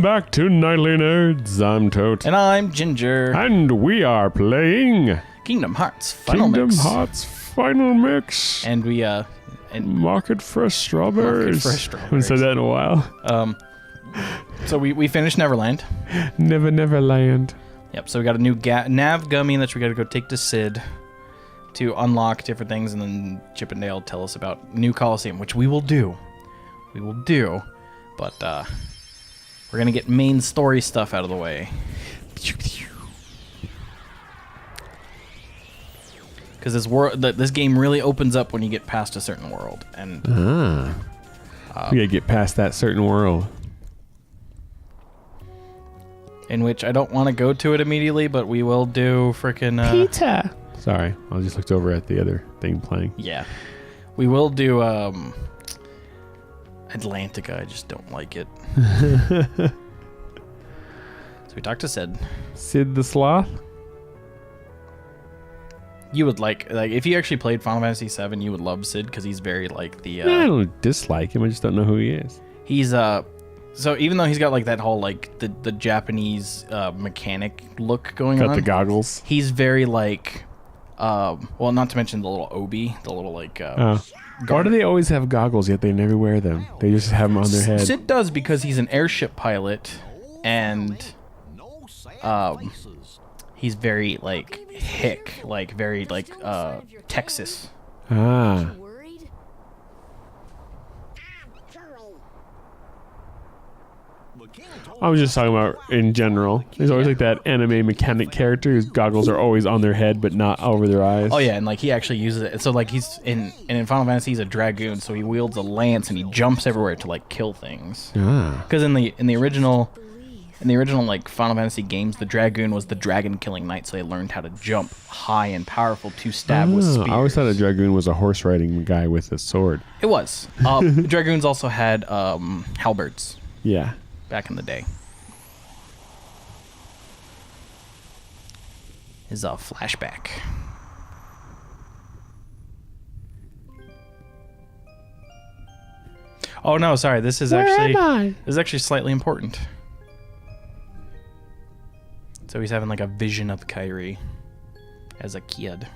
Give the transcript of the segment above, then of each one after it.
back to Nightly Nerds. I'm Tote. And I'm Ginger. And we are playing Kingdom Hearts Final Mix. Kingdom Hearts Final Mix. And we, Market Fresh Strawberries. Market Fresh Strawberries. Haven't said that in a while. So we finished Neverland. Neverland. Yep, so we got a new nav gummy that we got to go take to Sid to unlock different things, and then Chip and Dale tell us about New Coliseum, which we will do. But we're going to get main story stuff out of the way. Because this game really opens up when you get past a certain world. And we gotta get past that certain world. In which I don't want to go to it immediately, but we will do frickin' Peter. Sorry, I just looked over at the other thing playing. Yeah. We will do Atlantica. I just don't like it. So we talked to Sid. Sid the Sloth? You would like if you actually played Final Fantasy VII, you would love Sid because he's very like the. I don't dislike him. I just don't know who he is. He's so even though he's got like that whole like the Japanese mechanic look going on. Got the goggles. He's very like, well, not to mention the little obi, the little like. Why do they always have goggles yet they never wear them? They just have them on their head. Sid does because he's an airship pilot, and he's very like hick, like very like Texas. Ah. I was just talking about in general. There's always like that anime mechanic character whose goggles are always on their head but not over their eyes. Oh yeah, and like he actually uses it. So like he's in Final Fantasy he's a dragoon, so he wields a lance and he jumps everywhere to like kill things. Because in the original like Final Fantasy games, the dragoon was the dragon killing knight, so they learned how to jump high and powerful to stab with spears. I always thought a dragoon was a horse riding guy with a sword. It was. Dragoons also had halberds. Yeah. Back in the day. Is a flashback. Oh no, sorry. This is actually slightly important. So he's having like a vision of Kyrie as a kid.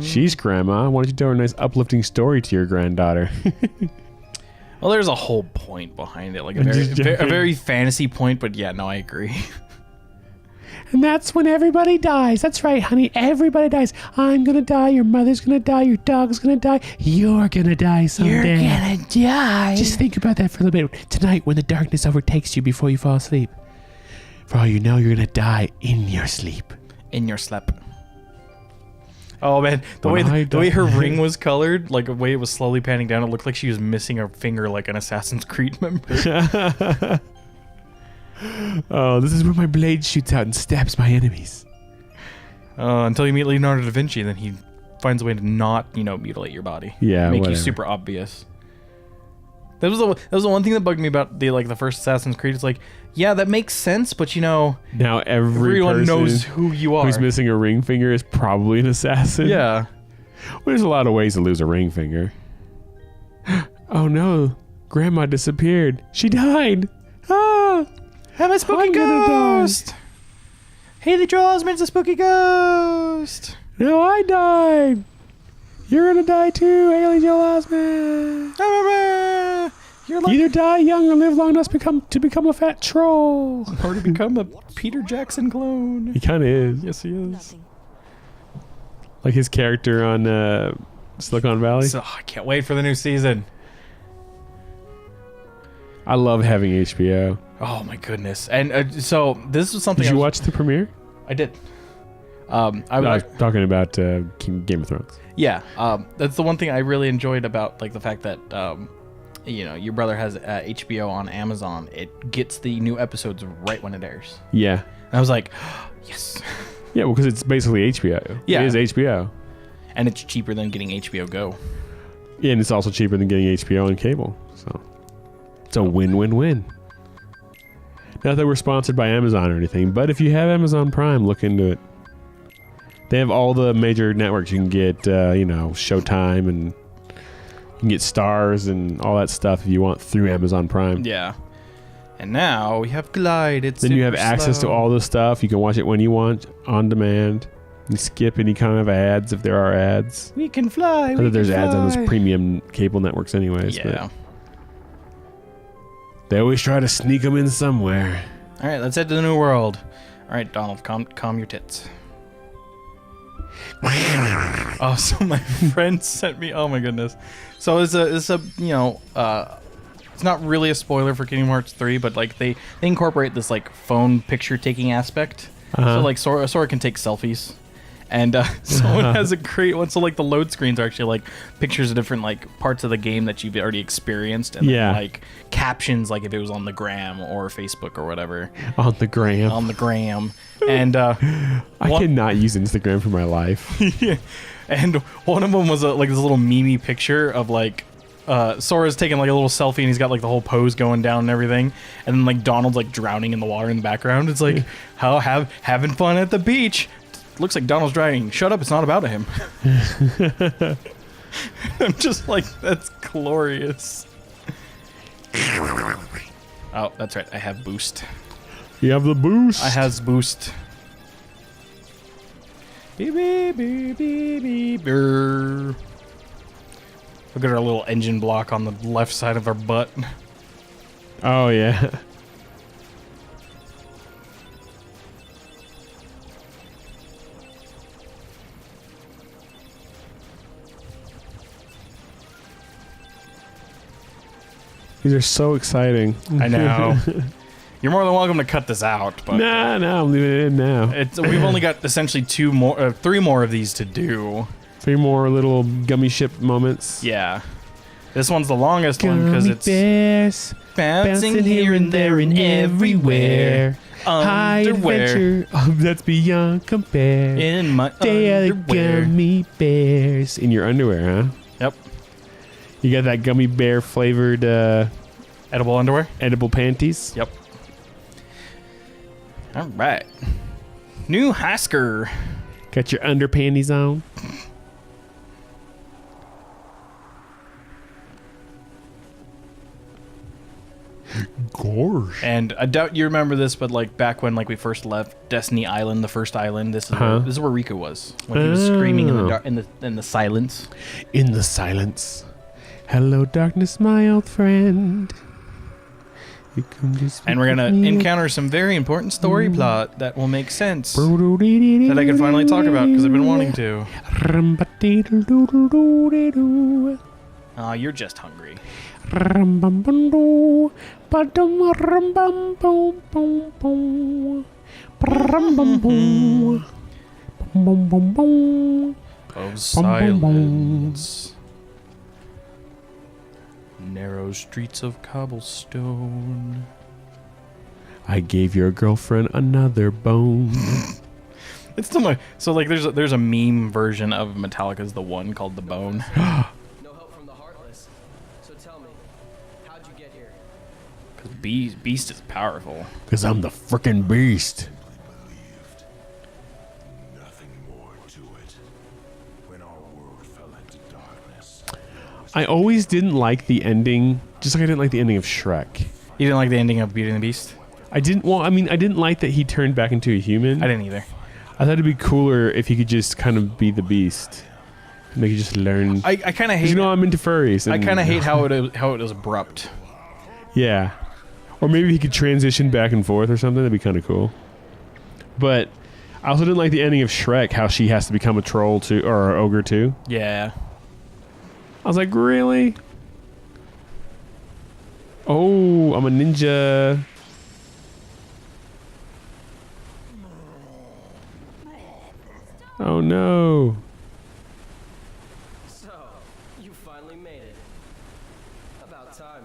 She's grandma. Why don't you tell her a nice uplifting story to your granddaughter? Well, there's a whole point behind it, like a very fantasy point, but yeah, no, I agree. And that's when everybody dies. That's right, honey. Everybody dies. I'm gonna die. Your mother's gonna die. Your dog's gonna die. You're gonna die someday. You're gonna die. Just think about that for a little bit. Tonight, when the darkness overtakes you before you fall asleep, for all you know, you're gonna die in your sleep. In your sleep. Oh man, the way her ring was colored, like the way it was slowly panning down, it looked like she was missing a finger, like an Assassin's Creed member. Oh, this is where my blade shoots out and stabs my enemies. Until you meet Leonardo da Vinci, then he finds a way to not, mutilate your body. Yeah, make you super obvious. That was the one thing that bugged me about the first Assassin's Creed. It's like, yeah, that makes sense, but now everyone knows who you are. Who's missing a ring finger is probably an assassin. Yeah. Well, there's a lot of ways to lose a ring finger. Oh no, Grandma disappeared. She died. Ah, I'm a spooky ghost. Haley Joel Osment's a spooky ghost. No, I died. You're gonna die too, Haley Joel Osment. Either die young or live long enough to become a fat troll. Or to become a Peter Jackson clone. He kind of is. Yes, he is. Like his character on Silicon Valley. So, I can't wait for the new season. I love having HBO. Oh my goodness. And so this was something. Did you watch the premiere? I did. I was talking about Game of Thrones. Yeah. That's the one thing I really enjoyed about the fact that your brother has HBO on Amazon. It gets the new episodes right when it airs. Yeah. And I was like, oh, yes. Yeah, well, because it's basically HBO. Yeah. It is HBO. And it's cheaper than getting HBO Go. Yeah, and it's also cheaper than getting HBO on cable. So it's a win-win-win. Not that we're sponsored by Amazon or anything, but if you have Amazon Prime, look into it. They have all the major networks. You can get, Showtime, and you can get Stars and all that stuff if you want through Amazon Prime. Yeah. And now we have Glide. Then you have access to all the stuff. You can watch it when you want, on demand. You skip any kind of ads if there are ads. We can fly. There's ads on those premium cable networks anyways. Yeah. They always try to sneak them in somewhere. All right, let's head to the new world. All right, Donald, calm your tits. Oh, so my friend sent me. Oh my goodness. So it's not really a spoiler for Kingdom Hearts 3, but like they incorporate this like phone picture taking aspect. So like Sora can take selfies. And someone has a great one. So like the load screens are actually like pictures of different like parts of the game that you've already experienced, and then, like captions, like if it was on the gram or Facebook or whatever. On the gram. And I cannot use Instagram for my life. Yeah. And one of them was like this little meme picture of like Sora's taking like a little selfie, and he's got like the whole pose going down and everything, and then like Donald's like drowning in the water in the background. It's like having fun at the beach. Looks like Donald's drowning. Shut up, it's not about him. I'm just like, that's glorious. Oh, that's right, I have boost. You have the boost? I has boost. Beep, beep, beep, beep, beep, brr. Look at our little engine block on the left side of our butt. Oh, yeah. These are so exciting. I know. You're more than welcome to cut this out, but nah, I'm leaving it in now. We've only got essentially three more of these to do. 3 more little gummy ship moments. Yeah. This one's the longest one because it's bears, bouncing here and there and everywhere. High adventure that's beyond compare. In my they underwear. Are the gummy bears. In your underwear, huh? Yep. You got that gummy bear flavored Edible underwear? edible panties? Yep. All right. New Hasker. Got your underpanties on? Gosh. And I doubt you remember this, but like back when like we first left Destiny Island, the first island, this is where Riku was when he was screaming in the dark, in the silence. In the silence. Hello, darkness, my old friend. And we're gonna encounter some very important story plot that will make sense that I can finally talk about because I've been wanting to. Oh, you're just hungry. Of silence. Narrow streets of cobblestone. I gave your girlfriend another bone. It's still my like there's a meme version of Metallica's The One called The Bone. No help from the Heartless. So tell me, how'd you get here? Because Beast is powerful. Because I'm the frickin' beast. Nothing more to it. When our world fell into darkness. I always didn't like the ending, just like I didn't like the ending of Shrek. You didn't like the ending of Beauty and the Beast? I didn't like that he turned back into a human. I didn't either. I thought it'd be cooler if he could just kind of be the beast. And they could just learn. I kind of hate. You know, I'm into furries. I kind of hate how it was abrupt. Yeah. Or maybe he could transition back and forth or something. That'd be kind of cool. But I also didn't like the ending of Shrek, how she has to become a troll too, or an ogre too. Yeah. I was like, really? Oh, I'm a ninja. Oh no. So, you finally made it. About time.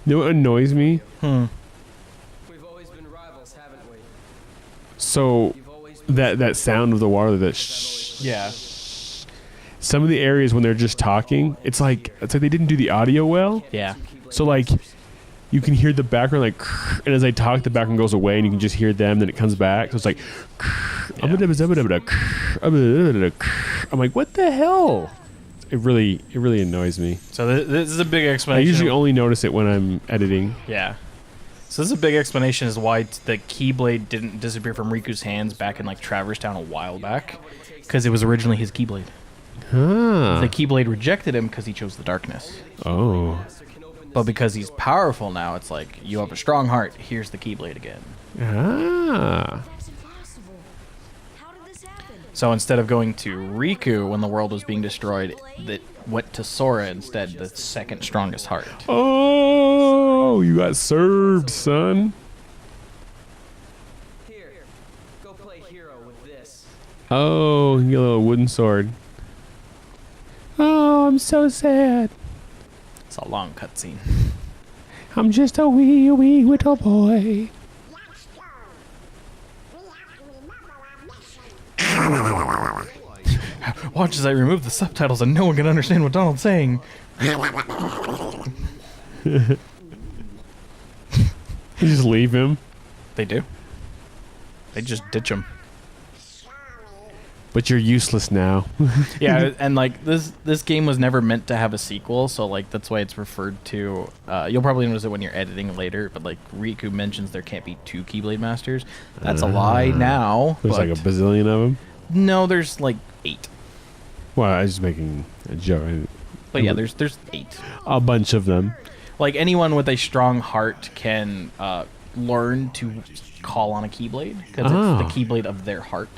You know what annoys me? Hmm. We've always been rivals, haven't we? So You've always been that sound of the water, that shh. Yeah. Some of the areas when they're just talking, it's like they didn't do the audio well. Yeah. So like you can hear the background like, and as they talk, the background goes away, and you can just hear them. Then it comes back. So it's like. I'm like, what the hell? It really annoys me. So this is a big I explanation. usually only notice it when I'm editing. Yeah. So this is a big explanation as why the Keyblade didn't disappear from Riku's hands back in like Traverse Town a while back, because it was originally his Keyblade. Ah. The Keyblade rejected him because he chose the darkness. Oh. But because he's powerful now, it's like, you have a strong heart, here's the Keyblade again. Ah. That's impossible. How did this happen? So instead of going to Riku when the world was being destroyed, that went to Sora instead, the second strongest heart. Oh, you got served, son. Here, go play hero with this. Oh, you got a little wooden sword. Oh, I'm so sad. It's a long cutscene. I'm just a wee little boy. Watch as I remove the subtitles and no one can understand what Donald's saying. You just leave him. They do. They just ditch him. But you're useless now. Yeah, and like this game was never meant to have a sequel, so like that's why it's referred to. You'll probably notice it when you're editing later, but like Riku mentions there can't be two Keyblade Masters. That's a lie now. There's like a bazillion of them. No, there's like 8. Well, I was just making a joke. But yeah, there's 8. A bunch of them. Like anyone with a strong heart can learn to call on a Keyblade because Oh. it's the Keyblade of their heart.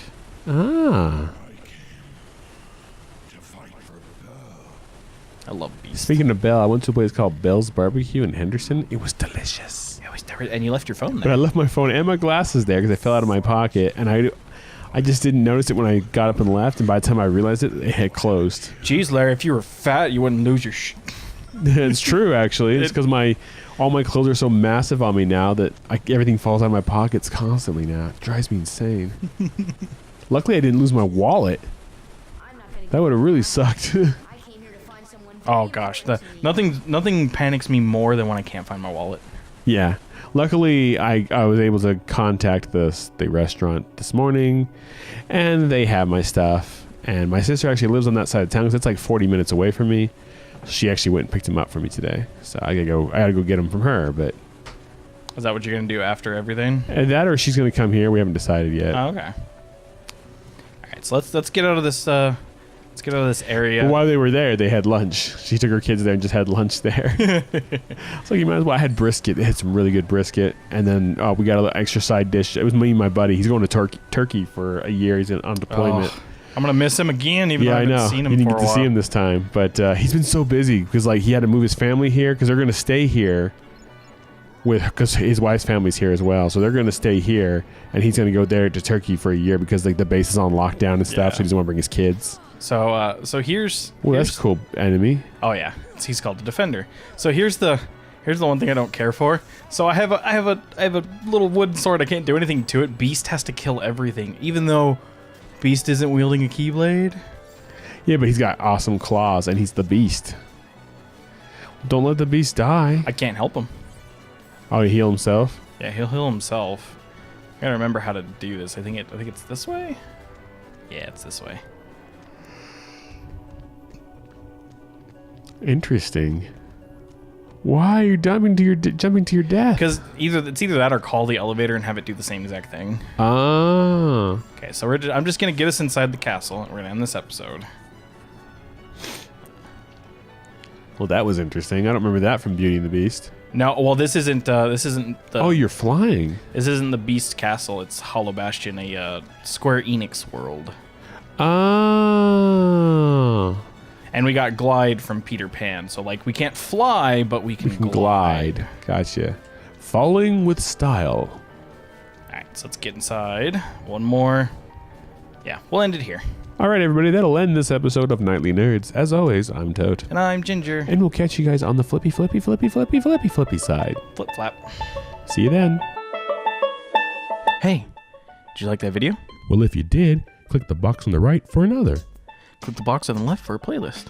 Ah. I love Beast. Speaking of Bell, I went to a place called Bell's Barbecue in Henderson. It was delicious. Yeah, and you left your phone But I there. left my phone and my glasses there because they fell out of my pocket, and I just didn't notice it when I got up and left, and by the time I realized it, it had closed. Jeez, Larry, if you were fat, you wouldn't lose your It's true, actually. It's because all my clothes are so massive on me now that everything falls out of my pockets constantly now. It drives me insane. Luckily, I didn't lose my wallet. I'm not gonna That would have really sucked. I came here to find someone. Oh gosh, nothing panics me more than when I can't find my wallet. Yeah. Luckily, I was able to contact the restaurant this morning, and they have my stuff. And my sister actually lives on that side of town because it's like 40 minutes away from me. She actually went and picked him up for me today. So I gotta go get him from her. But Is that what you're gonna do after everything? that, or she's gonna come here. We haven't decided yet. Oh, okay. All right, so let's get out of this. Let's get out of this area. But while they were there, they had lunch. She took her kids there and just had lunch there. So you might as well. I had brisket. They had some really good brisket. And then we got a little extra side dish. It was me and my buddy. He's going to Turkey for a year. He's on deployment. Oh, I'm gonna miss him again, even though I I haven't know. seen him You didn't for get a to see while. him this time. But he's been so busy because like he had to move his family here because they're going to stay here because his wife's family's here as well. So they're going to stay here, and he's going to go there to Turkey for a year because like the base is on lockdown and stuff. Yeah. So he doesn't want to bring his kids. So here's. Well, here's that's a cool enemy. Oh yeah, he's called the Defender. So here's the one thing I don't care for. So I have a little wooden sword. I can't do anything to it. Beast has to kill everything, even though Beast isn't wielding a Keyblade. Yeah, but he's got awesome claws, and he's the beast. Don't let the beast die. I can't help him. Oh, he heal himself? Yeah, he'll heal himself. I gotta remember how to do this. I think it's this way. Yeah, it's this way. Interesting. Why are you jumping to your death? Because it's either that or call the elevator and have it do the same exact thing. Ah. Okay, so I'm just gonna get us inside the castle, and we're gonna end this episode. Well, that was interesting. I don't remember that from Beauty and the Beast. No, well, this isn't the. Oh, you're flying. This isn't the Beast Castle. It's Hollow Bastion, a Square Enix world. Ah. And we got Glide from Peter Pan. So, like, we can't fly, but we can Glide. Gotcha. Falling with style. All right, so let's get inside. One more. Yeah, we'll end it here. All right, everybody. That'll end this episode of Nightly Nerds. As always, I'm Tote. And I'm Ginger. And we'll catch you guys on the flippy side. Flip flap. See you then. Hey, did you like that video? Well, if you did, click the box on the right for another. Click the box on the left for a playlist.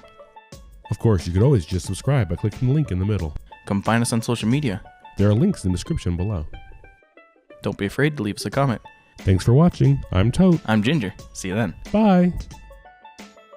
Of course, you could always just subscribe by clicking the link in the middle. Come find us on social media. There are links in the description below. Don't be afraid to leave us a comment. Thanks for watching. I'm Tote. I'm Ginger. See you then. Bye.